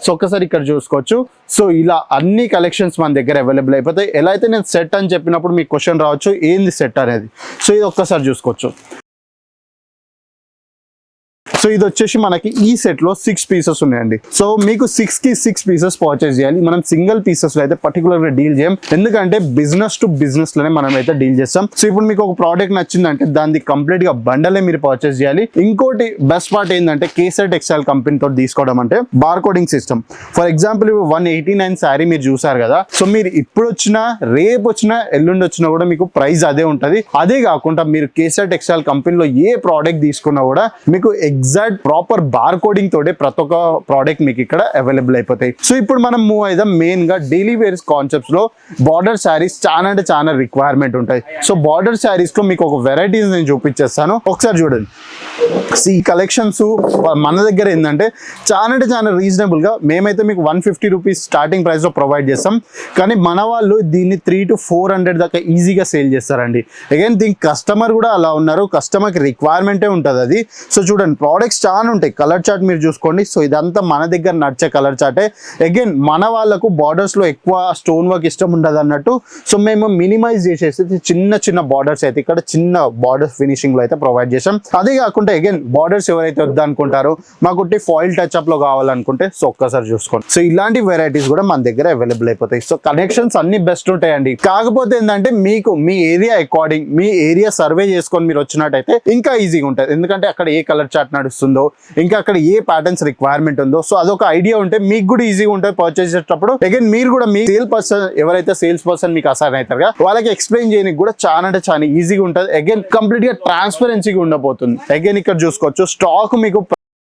So ఒక్కసారి ఇక్కడ చూసుకోవచ్చు. సో ఇలా అన్ని కలెక్షన్స్ మన దగ్గర అవైలబుల్ అయిపోతాయి. ఎలా అయితే నేను సెట్ అని చెప్పినప్పుడు మీకు క్వశ్చన్ రావచ్చు ఏంది సెట్ అనేది. సో ఇది ఒక్కసారి చూసుకోవచ్చు. సో ఇది వచ్చేసి మనకి ఈ సెట్ లో 6 పీసెస్ ఉన్నాయండి. సో మీకు 6 కి 6 పీసెస్ పర్చేస్ చేయాలి. మనం సింగిల్ పీసెస్ లో అయితే పర్టికులర్ గా డీల్ చేయం, ఎందుకంటే బిజినెస్ టు బిజినెస్ లోనే మనం అయితే డీల్ చేస్తాం. సో ఇప్పుడు మీకు ఒక ప్రోడక్ట్ నచ్చిందంటే దాన్ని కంప్లీట్ గా బండలే మీరు పర్చేస్ చేయాలి. ఇంకోటి బెస్ట్ పార్ట్ ఏంటంటే కేసర్ టెక్స్టైల్ కంపెనీ తోటి తీసుకోవడం అంటే bar coding system. For example 189 sari మీరు చూసారు కదా. సో మీరు ఇప్పుడు వచ్చినా రేపు వచ్చినా ఎల్లుండి వచ్చినా కూడా మీకు ప్రైస్ అదే ఉంటది. అదే కాకుండా మీరు కేసర్ టెక్స్టైల్ కంపెనీలో ఏ ప్రోడక్ట్ తీసుకున్నా కూడా మీకు ఎగ్జాక్ట్ ప్రాపర్ బార్ కోడింగ్ తోటే ప్రతి ఒక్క ప్రోడక్ట్ మీకు ఇక్కడ అవైలబుల్ అయిపోతాయి. సో ఇప్పుడు మనం మూవ్ అయిదాం మెయిన్ గా డైలీ వేర్స్ కాన్సెప్ట్స్ లో. బార్డర్ శారీస్ చాలా అంటే చాలా రిక్వైర్మెంట్ ఉంటాయి. సో బార్డర్ శారీస్ లో మీకు ఒక వెరైటీస్ నేను చూపించేస్తాను, ఒకసారి చూడండి. ఈ కలెక్షన్స్ మన దగ్గర ఏంటంటే చాలా అంటే చాలా రీజనబుల్ గా మేమైతే మీకు 150 రూపీస్ స్టార్టింగ్ ప్రైస్ లో ప్రొవైడ్ చేస్తాం. కానీ మన వాళ్ళు దీన్ని 300 to 400 దాకా ఈజీగా సేల్ చేస్తారండి. అగైన్ దీనికి కస్టమర్ కూడా అలా ఉన్నారు, కస్టమర్కి రిక్వైర్మెంటే ఉంటుంది అది. సో చూడండి ప్రోడక్ట్స్ చాలా ఉంటాయి. కలర్ చార్ట్ మీరు చూసుకోండి. సో ఇదంతా మన దగ్గర నడిచే కలర్ చార్టే. అగైన్ మన వాళ్ళకు బార్డర్స్ లో ఎక్కువ స్టోన్ వర్క్ ఇష్టం ఉండదు అన్నట్టు. సో మేము మినిమైజ్ చేసేసి చిన్న చిన్న బార్డర్స్ అయితే ఇక్కడ చిన్న బార్డర్ ఫినిషింగ్ లో అయితే ప్రొవైడ్ చేసాం. అదే కాకుండా అగైన్ బార్డర్స్ ఎవరైతే వద్దనుకుంటారో మాకు ఫాయిల్ టచ్ అప్ లో కావాలనుకుంటే సో ఒక్కసారి చూసుకోండి. సో ఇలాంటి వెరైటీస్ కూడా మన దగ్గర అవైలబుల్ అయిపోతాయి. సో కనెక్షన్స్ అన్ని బెస్ట్ ఉంటాయండి. కాకపోతే ఏంటంటే మీకు మీ ఏరియా అకార్డింగ్ మీ ఏరియా సర్వే చేసుకొని మీరు వచ్చినట్టయితే ఇంకా ఈజీగా ఉంటుంది. ఎందుకంటే అక్కడ ఏ కలర్ చార్ట్ నడుస్తుందో, ఇంకా అక్కడ ఏ ప్యాటర్న్స్ రిక్వైర్మెంట్ ఉందో, సో అదొక ఐడియా ఉంటే మీకు కూడా ఈజీగా ఉంటుంది పర్చేస్ చేసేటప్పుడు. అగైన్ మీరు కూడా మీ సేల్ పర్సన్ ఎవరైతే సేల్స్ పర్సన్ మీకు అసైన్ అవుతారు కదా వాళ్ళకి ఎక్స్ప్లెయిన్ చేయడానికి కూడా చాలా అంటే చాలా ఈజీగా ఉంటుంది. అగైన్ కంప్లీట్ గా ట్రాన్స్పరెన్సీగా ఉండబోతుంది. అగైన్ ఇక్కడ చూసుకోవచ్చు స్టాక్ మీకు